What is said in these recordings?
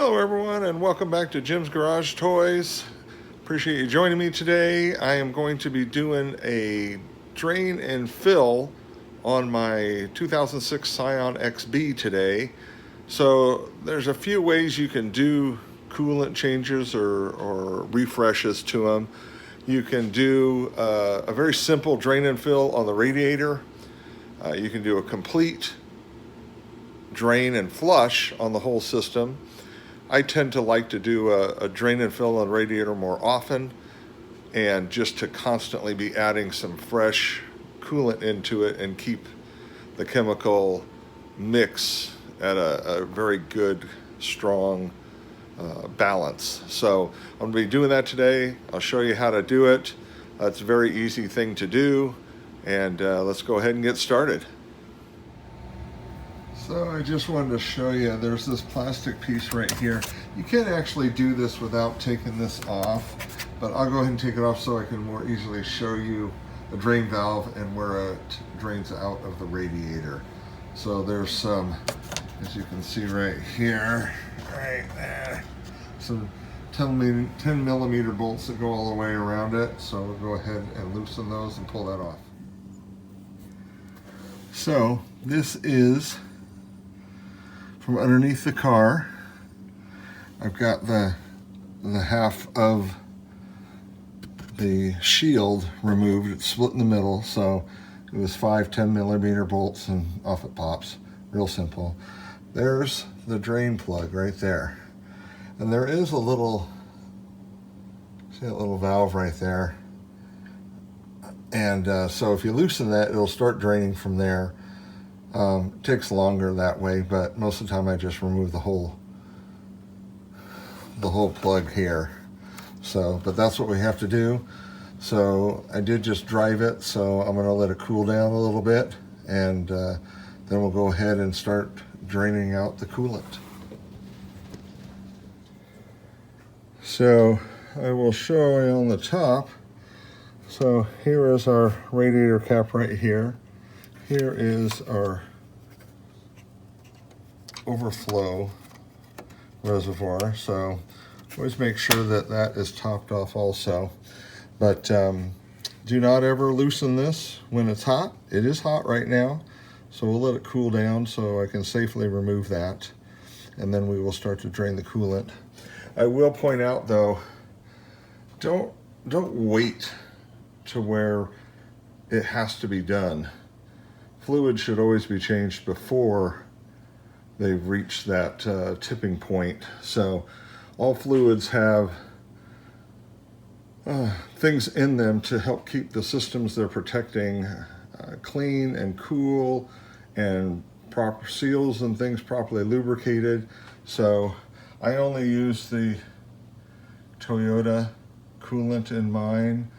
Hello everyone and welcome back to Jim's Garage Toys. Appreciate you joining me today. I am going to be doing a drain and fill on my 2006 Scion XB today. So there's a few ways you can do coolant changes or refreshes to them. You can do a very simple drain and fill on the radiator. You can do a complete drain and flush on the whole system. I tend to like to do a drain and fill on the radiator more often, and just to constantly be adding some fresh coolant into it and keep the chemical mix at a very good, strong balance. So I'm going to be doing that today. I'll show you how to do it. It's a very easy thing to do, and let's go ahead and get started. So I just wanted to show you, there's this plastic piece right here. You can't actually do this without taking this off, but I'll go ahead and take it off so I can more easily show you the drain valve and where it drains out of the radiator. So there's some, as you can see right here, right there, some 10 millimeter bolts that go all the way around it. So we'll go ahead and loosen those and pull that off. So this is from underneath the car. I've got the half of the shield removed. It's split in the middle, so it was 5 10 millimeter bolts and off it pops. Real simple. There's the drain plug right there. And there is a little, see that little valve right there? And so if you loosen that, it'll start draining from there. It takes longer that way, but most of the time I just remove the whole plug here. So, but that's what we have to do. So I did just drive it, so I'm going to let it cool down a little bit, and then we'll go ahead and start draining out the coolant. So I will show you on the top. So here is our radiator cap right here. Here is our overflow reservoir, so always make sure that that is topped off also. But do not ever loosen this when it's hot. It is hot right now, so we'll let it cool down so I can safely remove that, and then we will start to drain the coolant. I will point out though, don't wait to where it has to be done. Fluid should always be changed before they've reached that tipping point. So all fluids have things in them to help keep the systems they're protecting clean and cool, and proper seals and things properly lubricated. So I only use the Toyota coolant in mine.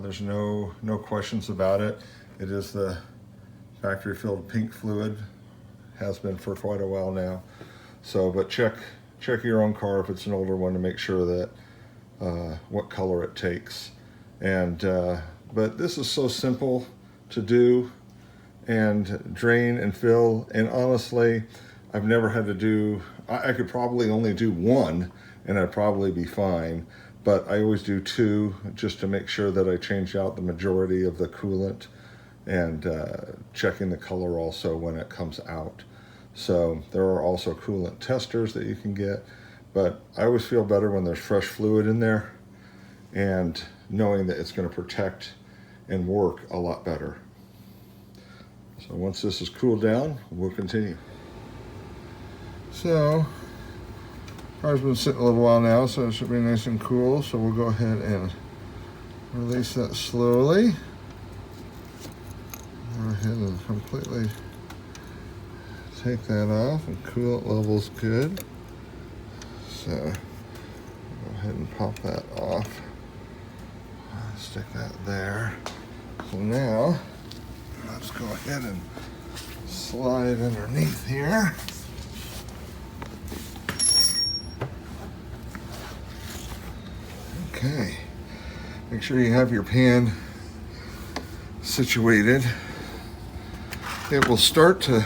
There's no questions about it. It is the factory filled pink fluid, has been for quite a while now. So, but check your own car if it's an older one to make sure that what color it takes. And but this is so simple to do, and drain and fill. And honestly, I've never had to do. I could probably only do one, and I'd probably be fine. But I always do two, just to make sure that I change out the majority of the coolant, and checking the color also when it comes out. So there are also coolant testers that you can get, but I always feel better when there's fresh fluid in there, and knowing that it's going to protect and work a lot better. So once this is cooled down, we'll continue. So car's been sitting a little while now, so it should be nice and cool. So we'll go ahead and release that slowly. Go ahead and completely take that off, and coolant level's good. So go ahead and pop that off. Stick that there. So now let's go ahead and slide underneath here. Okay. Make sure you have your pan situated. It will start to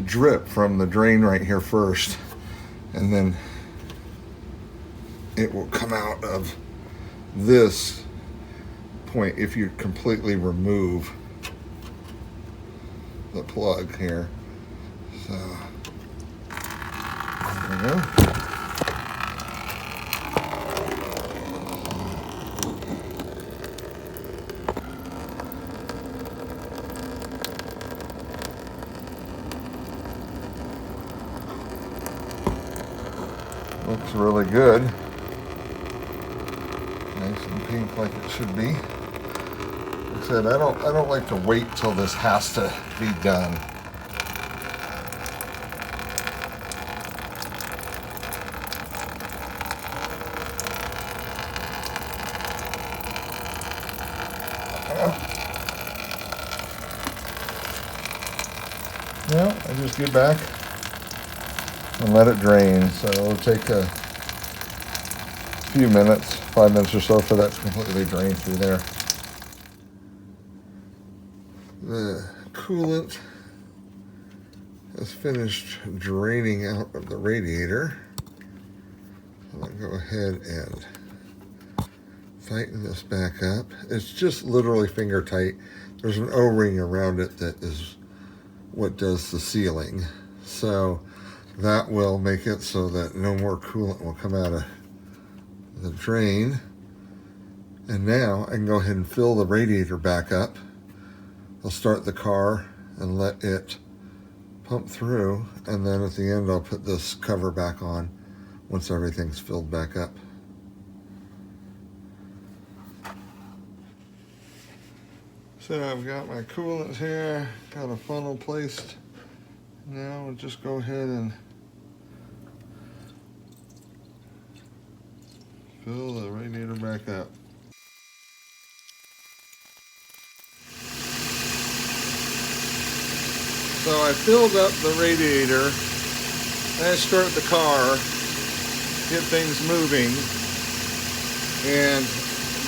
drip from the drain right here first, and then it will come out of this point if you completely remove the plug here. So there we go. Looks really good. Nice and pink like it should be. Like I said, I don't like to wait till this has to be done. Well, I just get back and let it drain. So it'll take a few minutes, 5 minutes or so, for that to completely drain through there. The coolant has finished draining out of the radiator. I'll go ahead and tighten this back up. It's just literally finger tight. There's an O-ring around it that is what does the sealing. So that will make it so that no more coolant will come out of the drain. And now I can go ahead and fill the radiator back up. I'll start the car and let it pump through, and then at the end I'll put this cover back on once everything's filled back up. So I've got my coolant here, got a funnel placed. Now I'll just go ahead and fill the radiator back up. So I filled up the radiator, and I start the car, get things moving, and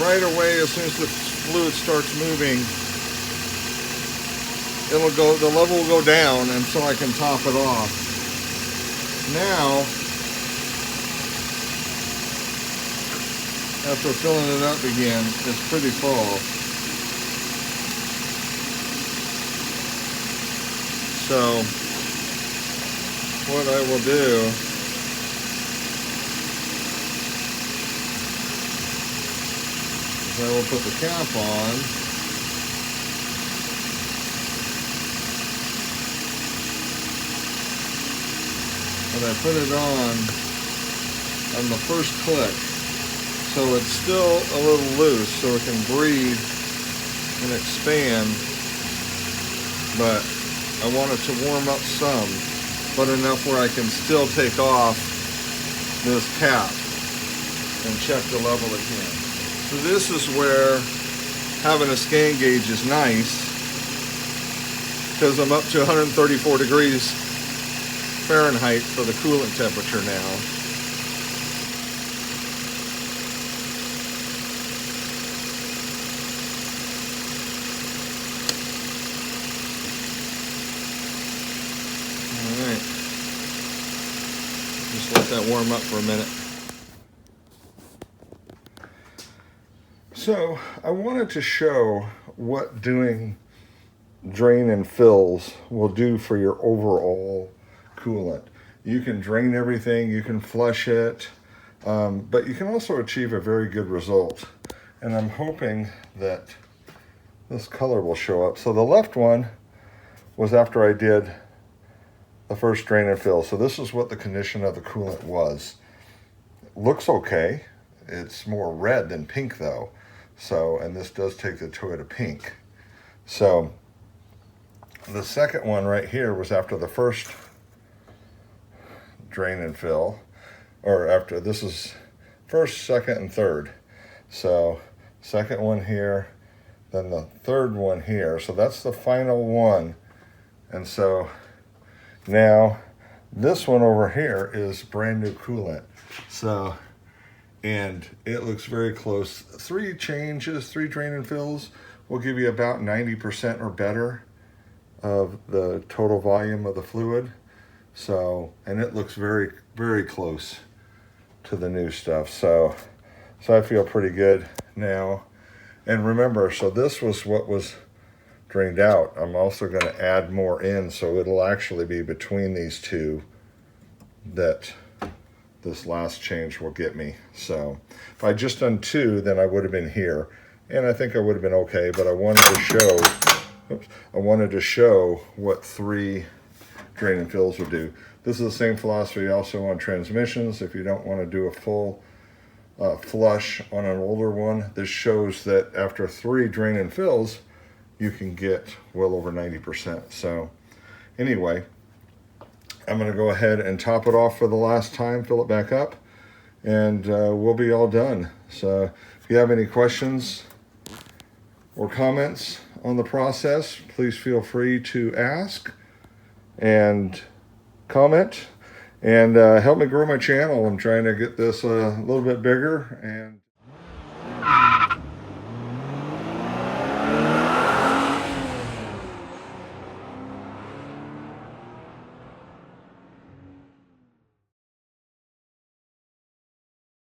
right away as soon as the fluid starts moving, the level will go down until I can top it off. Now, after filling it up again, it's pretty full. So what I will do is I will put the cap on, and I put it on the first click, so it's still a little loose so it can breathe and expand, but I want it to warm up some, but enough where I can still take off this cap and check the level again. So this is where having a scan gauge is nice, because I'm up to 134 degrees Fahrenheit for the coolant temperature now. Just let that warm up for a minute. So I wanted to show what doing drain and fills will do for your overall coolant. You can drain everything, you can flush it, but you can also achieve a very good result. And I'm hoping that this color will show up. So the left one was after I did the first drain and fill. So this is what the condition of the coolant was. It looks okay. It's more red than pink though. So, and this does take the Toyota pink. So the second one right here was after the first drain and fill, or after, this is first, second, and third. So second one here, then the third one here. So that's the final one. And so now this one over here is brand new coolant. So, and it looks very close. 3 changes, 3 drain and fills will give you about 90% or better of the total volume of the fluid. So, and it looks very, very close to the new stuff. So I feel pretty good now. And remember, so this was what was drained out. I'm also going to add more in, so it'll actually be between these two that this last change will get me. So if I just done 2, then I would have been here, and I think I would have been okay, but I wanted to show what 3 drain and fills would do. This is the same philosophy also on transmissions. If you don't want to do a full flush on an older one, this shows that after 3 drain and fills, you can get well over 90%. So anyway, I'm going to go ahead and top it off for the last time, fill it back up, and we'll be all done. So if you have any questions or comments on the process, please feel free to ask and comment, and help me grow my channel. I'm trying to get this a little bit bigger, and